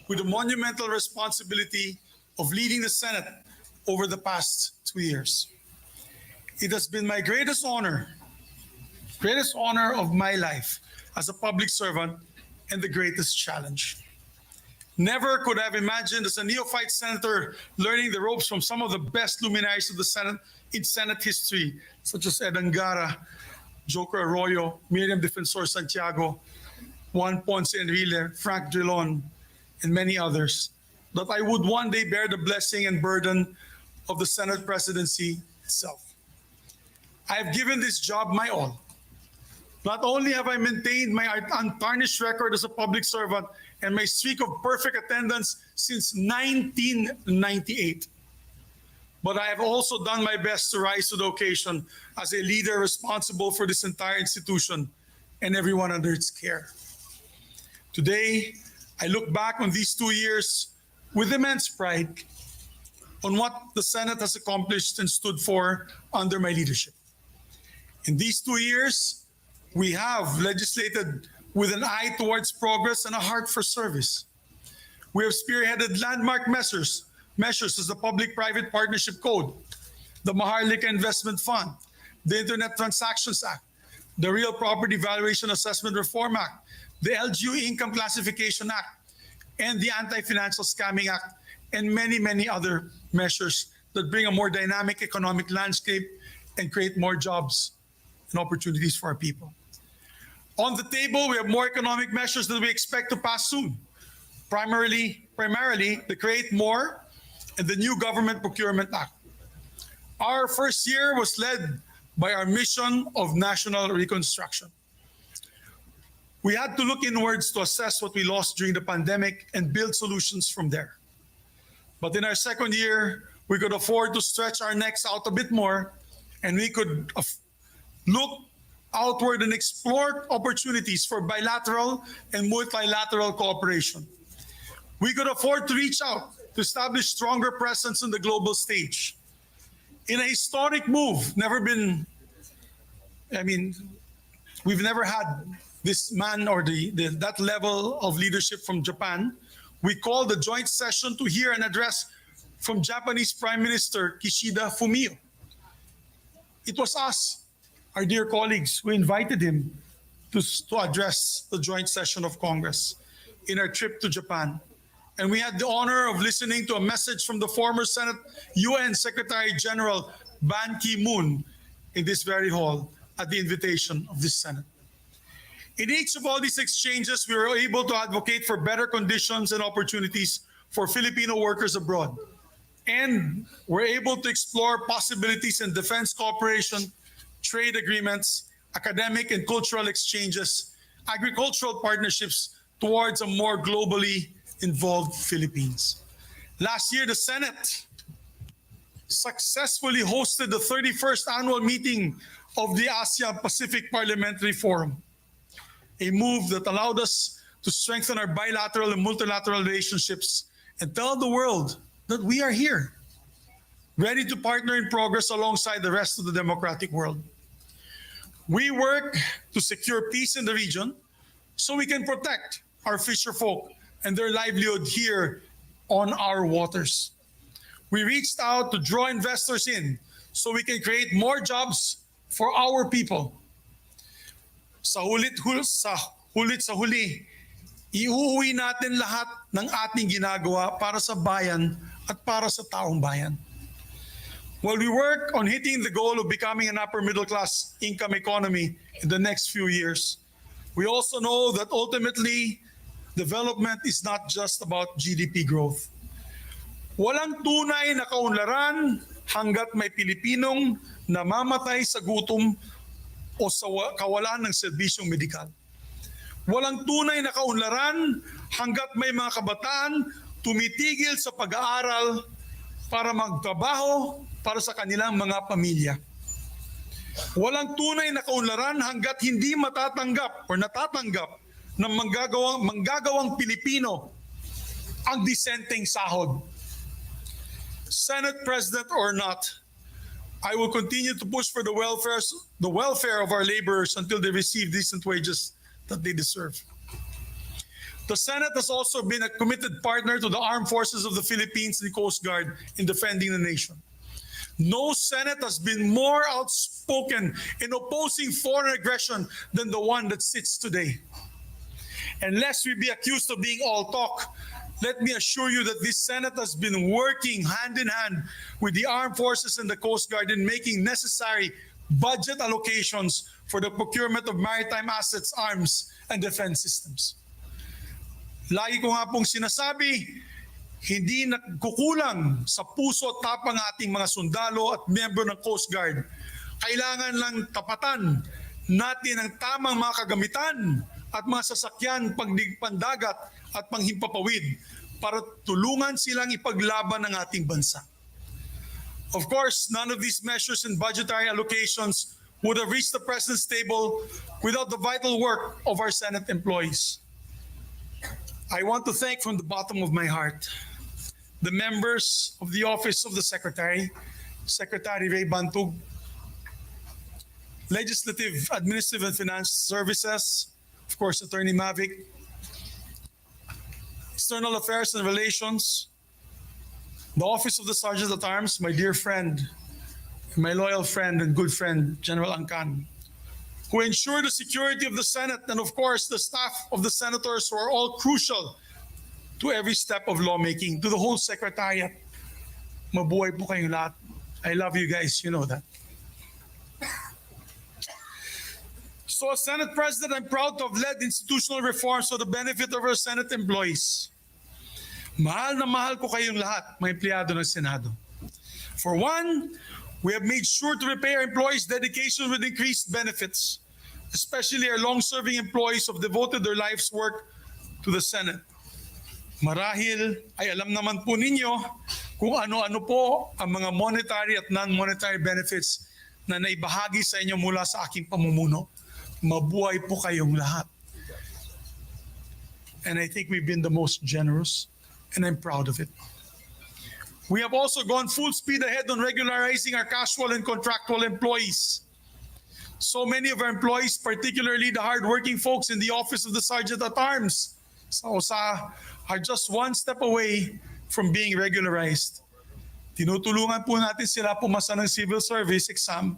with the monumental responsibility of leading the Senate over the past 2 years. It has been my greatest honor of my life as a public servant and the greatest challenge. Never could I have imagined as a neophyte senator learning the ropes from some of the best luminaries of the Senate in Senate history, such as Ed Angara, Joker Arroyo, Miriam Defensor Santiago, Juan Ponce Enrile, Frank Drilon, and many others, that I would one day bear the blessing and burden of the Senate presidency itself. I have given this job my all. Not only have I maintained my untarnished record as a public servant and my streak of perfect attendance since 1998, but I have also done my best to rise to the occasion as a leader responsible for this entire institution and everyone under its care. Today, I look back on these 2 years with immense pride on what the Senate has accomplished and stood for under my leadership. In these 2 years, we have legislated with an eye towards progress and a heart for service. We have spearheaded landmark measures as the Public-Private Partnership Code, the Maharlika Investment Fund, the Internet Transactions Act, the Real Property Valuation Assessment Reform Act, the LGU Income Classification Act, and the Anti-Financial Scamming Act, and many, many other measures that bring a more dynamic economic landscape and create more jobs and opportunities for our people. On the table, we have more economic measures that we expect to pass soon. Primarily the Create More and the new Government Procurement Act. Our first year was led by our mission of national reconstruction. We had to look inwards to assess what we lost during the pandemic and build solutions from there. But in our second year, we could afford to stretch our necks out a bit more, and we could look outward and explore opportunities for bilateral and multilateral cooperation. We could afford to reach out to establish stronger presence on the global stage. In a historic move, we've never had this man or that level of leadership from Japan. We called the joint session to hear an address from Japanese Prime Minister Kishida Fumio. It was us, our dear colleagues, who invited him to address the joint session of Congress in our trip to Japan. And we had the honor of listening to a message from the former Senate UN Secretary General Ban Ki-moon in this very hall at the invitation of this Senate. In each of all these exchanges, we were able to advocate for better conditions and opportunities for Filipino workers abroad. And we're able to explore possibilities in defense cooperation, trade agreements, academic and cultural exchanges, agricultural partnerships towards a more globally involved Philippines. Last year, the Senate successfully hosted the 31st annual meeting of the ASEAN Pacific Parliamentary Forum, a move that allowed us to strengthen our bilateral and multilateral relationships and tell the world that we are here, ready to partner in progress alongside the rest of the democratic world. We work to secure peace in the region so we can protect our fisher folk and their livelihood here on our waters. We reached out to draw investors in so we can create more jobs for our people. Sa huli, iuwi natin lahat ng ating ginagawa para sa bayan at para sa taong bayan. While we work on hitting the goal of becoming an upper middle class income economy in the next few years, we also know that ultimately, development is not just about GDP growth. Walang tunay na kaunlaran hanggat may Pilipinong namamatay sa gutom o sa kawalan ng serbisyong medikal. Walang tunay na kaunlaran hanggat may mga kabataan tumitigil sa pag-aaral para magtrabaho para sa kanilang mga pamilya. Walang tunay na kaunlaran hanggat hindi matatanggap o natatanggap ng manggagawang Pilipino ang disenteng sahod. Senate President or not, I will continue to push for the welfare of our laborers until they receive decent wages that they deserve. The Senate has also been a committed partner to the armed forces of the Philippines and the Coast Guard in defending the nation. No Senate has been more outspoken in opposing foreign aggression than the one that sits today. And lest we be accused of being all talk, let me assure you that this Senate has been working hand in hand with the armed forces and the Coast Guard in making necessary budget allocations for the procurement of maritime assets, arms, and defense systems. Lagi ko nga pong sinasabi, hindi nagkukulang sa puso at tapang ating mga sundalo at miyembro ng Coast Guard. Kailangan lang tapatan natin ang tamang mga kagamitan at mga sasakyan pagpandagat at panghimpapawid para tulungan silang ipaglaban ng ating bansa. Of course, none of these measures and budgetary allocations would have reached the President's table without the vital work of our Senate employees. I want to thank from the bottom of my heart the members of the Office of the Secretary, Secretary Ray Bantug, Legislative, Administrative, and Finance Services, of course, Attorney Mavic, External Affairs and Relations, the Office of the Sergeant at Arms, my dear friend, my loyal friend and good friend, General Angkan, who ensure the security of the Senate, and of course, the staff of the senators who are all crucial to every step of lawmaking, to the whole Secretariat. Mabuhay po kayong lahat. I love you guys, you know that. So as Senate President, I'm proud to have led institutional reforms for the benefit of our Senate employees. Mahal na mahal ko kayong lahat, mga empleyado ng Senado. For one, we have made sure to repay our employees' dedication with increased benefits, especially our long-serving employees who have devoted their life's work to the Senate. Marahil ay alam naman po ninyo kung ano-ano po ang mga monetary at non-monetary benefits na naibahagi sa inyo mula sa aking pamumuno. Mabuhay po kayong lahat. And I think we've been the most generous, and I'm proud of it. We have also gone full speed ahead on regularizing our casual and contractual employees. So many of our employees, particularly the hardworking folks in the Office of the Sergeant at Arms, sa OSA, are just one step away from being regularized. Tinutulungan po natin sila pumasa ng civil service exam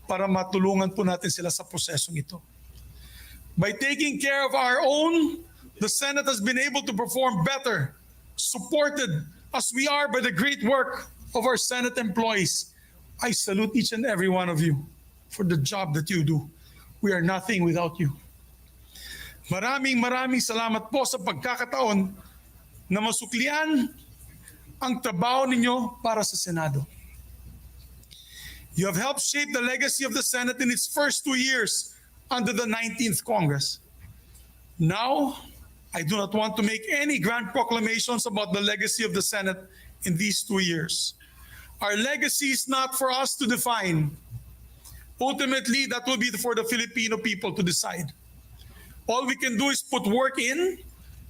para matulungan po natin sila sa prosesong ito. By taking care of our own, the Senate has been able to perform better, supported as we are by the great work of our Senate employees. I salute each and every one of you for the job that you do. We are nothing without you. Maraming salamat po sa pagkakataon na masuklian ang trabaho ninyo para sa Senado. You have helped shape the legacy of the Senate in its first 2 years under the 19th Congress. Now, I do not want to make any grand proclamations about the legacy of the Senate in these 2 years. Our legacy is not for us to define. Ultimately, that will be for the Filipino people to decide. All we can do is put work in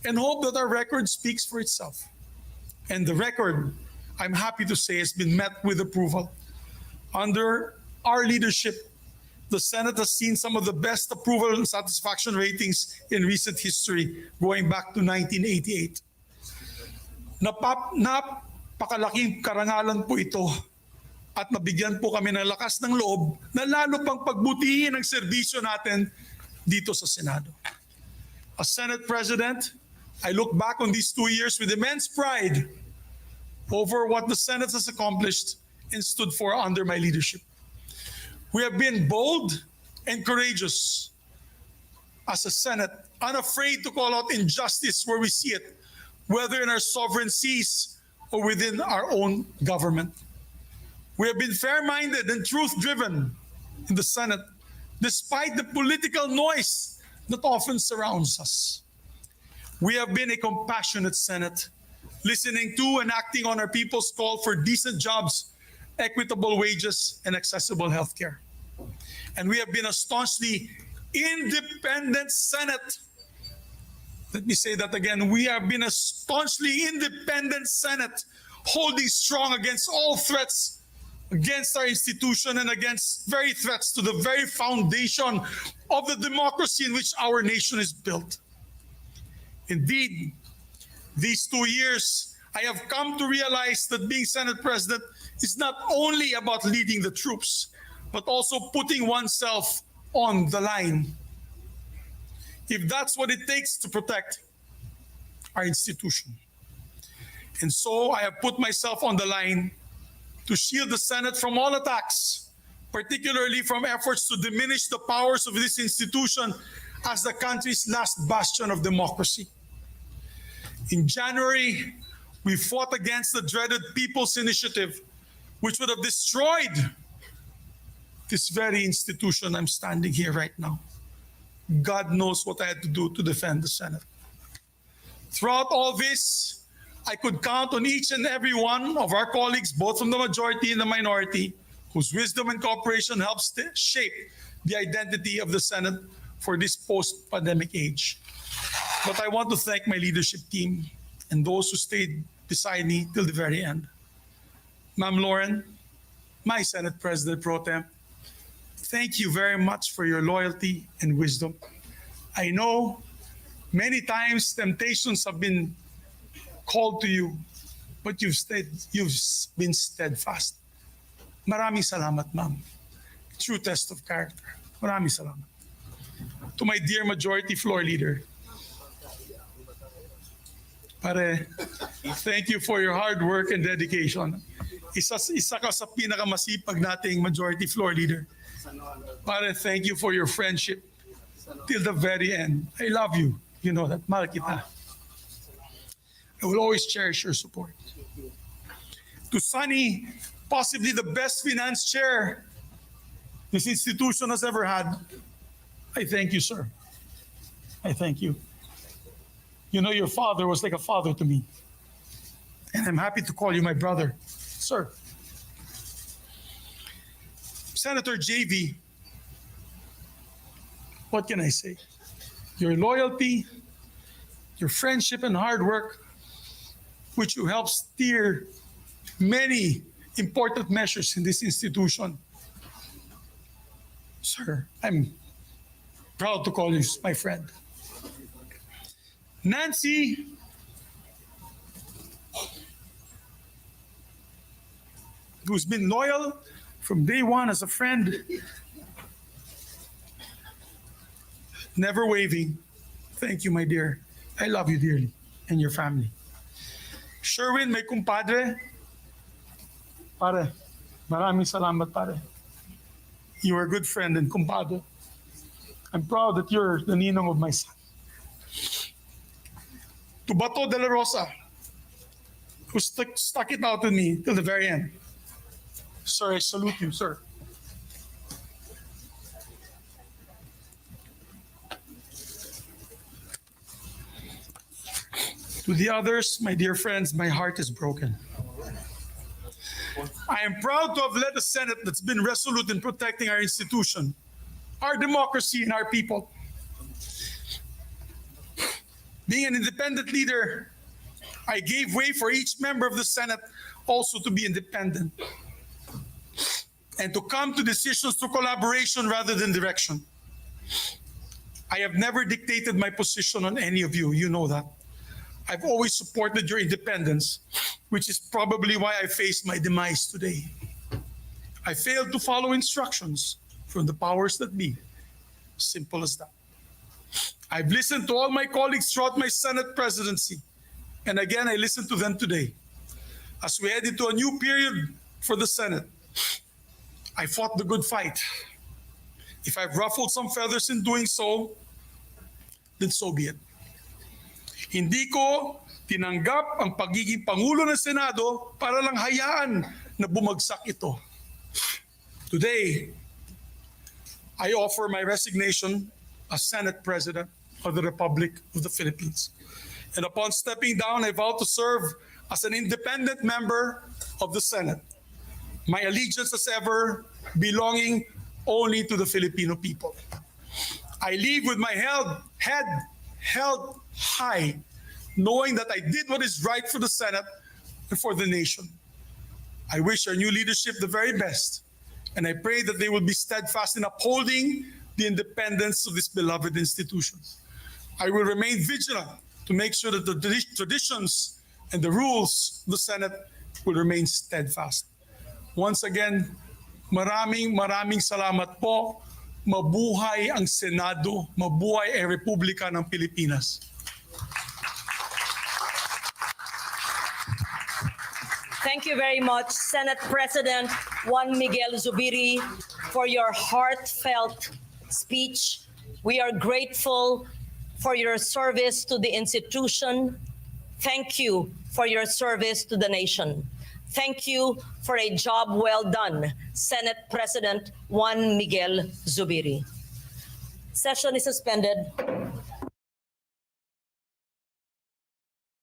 and hope that our record speaks for itself. And the record, I'm happy to say, has been met with approval. Under our leadership, the Senate has seen some of the best approval and satisfaction ratings in recent history, going back to 1988. Napakalaking karangalan po ito at nabigyan po kami ng lakas ng loob na lalo pang pagbutihin ang serbisyo natin dito sa Senado. As Senate President, I look back on these 2 years with immense pride over what the Senate has accomplished and stood for under my leadership. We have been bold and courageous as a Senate, unafraid to call out injustice where we see it, whether in our sovereign seas or within our own government. We have been fair-minded and truth-driven in the Senate, despite the political noise that often surrounds us. We have been a compassionate Senate, listening to and acting on our people's call for decent jobs, equitable wages, and accessible health care. And we have been a staunchly independent Senate. Let me say that again. We have been a staunchly independent Senate, holding strong against all threats against our institution and against very threats to the very foundation of the democracy in which our nation is built. Indeed, these 2 years, I have come to realize that being Senate President is not only about leading the troops, but also putting oneself on the line. If that's what it takes to protect our institution. And so I have put myself on the line to shield the Senate from all attacks, particularly from efforts to diminish the powers of this institution as the country's last bastion of democracy. In January, we fought against the dreaded People's Initiative, which would have destroyed this very institution I'm standing here right now. God knows what I had to do to defend the Senate. Throughout all this, I could count on each and every one of our colleagues, both from the majority and the minority, whose wisdom and cooperation helps shape the identity of the Senate for this post-pandemic age. But I want to thank my leadership team and those who stayed beside me till the very end. Ma'am Lauren, my Senate President Pro Tem, thank you very much for your loyalty and wisdom. I know many times temptations have been called to you, but you've been steadfast. Maraming salamat, ma'am. True test of character. Maraming salamat. To my dear majority floor leader, pare, thank you for your hard work and dedication. Isa ka sa pinakamasipag nating majority floor leader. Pare, thank you for your friendship till the very end. I love you. You know that. Mahal kita. I will always cherish your support. To Sunny, possibly the best finance chair this institution has ever had, I thank you, sir. I thank you. You know, your father was like a father to me. And I'm happy to call you my brother, sir. Senator JV, what can I say? Your loyalty, your friendship and hard work, which you helped steer many important measures in this institution. Sir, I'm proud to call you my friend. Nancy, who's been loyal from day one as a friend, never waving. Thank you, my dear. I love you dearly and your family. Sherwin, my kumpadre. Pare, maraming salamat, pare. You are a good friend and kumpadre. I'm proud that you're the ninong of my son. To Bato de la Rosa, who stuck it out with me till the very end. Sir, I salute you, sir. To the others, my dear friends, my heart is broken. I am proud to have led a Senate that's been resolute in protecting our institution, our democracy, and our people. Being an independent leader, I gave way for each member of the Senate also to be independent and to come to decisions through collaboration rather than direction. I have never dictated my position on any of you. You know that. I've always supported your independence, which is probably why I faced my demise today. I failed to follow instructions from the powers that be. Simple as that. I've listened to all my colleagues throughout my Senate presidency. And again, I listened to them today. As we head into a new period for the Senate, I fought the good fight. If I've ruffled some feathers in doing so, then so be it. Hindi ko tinanggap ang pagiging Pangulo ng Senado para lang hayaan na bumagsak ito. Today, I offer my resignation as Senate President of the Republic of the Philippines. And upon stepping down, I vow to serve as an independent member of the Senate. My allegiance as ever belonging only to the Filipino people. I leave with my head held high, knowing that I did what is right for the Senate and for the nation. I wish our new leadership the very best, and I pray that they will be steadfast in upholding the independence of this beloved institution. I will remain vigilant to make sure that the traditions and the rules of the Senate will remain steadfast. Once again, maraming salamat po. Mabuhay ang Senado, mabuhay ang Republika ng Pilipinas. Thank you very much, Senate President Juan Miguel Zubiri, for your heartfelt speech. We are grateful for your service to the institution. Thank you for your service to the nation. Thank you for a job well done, Senate President Juan Miguel Zubiri. Session is suspended.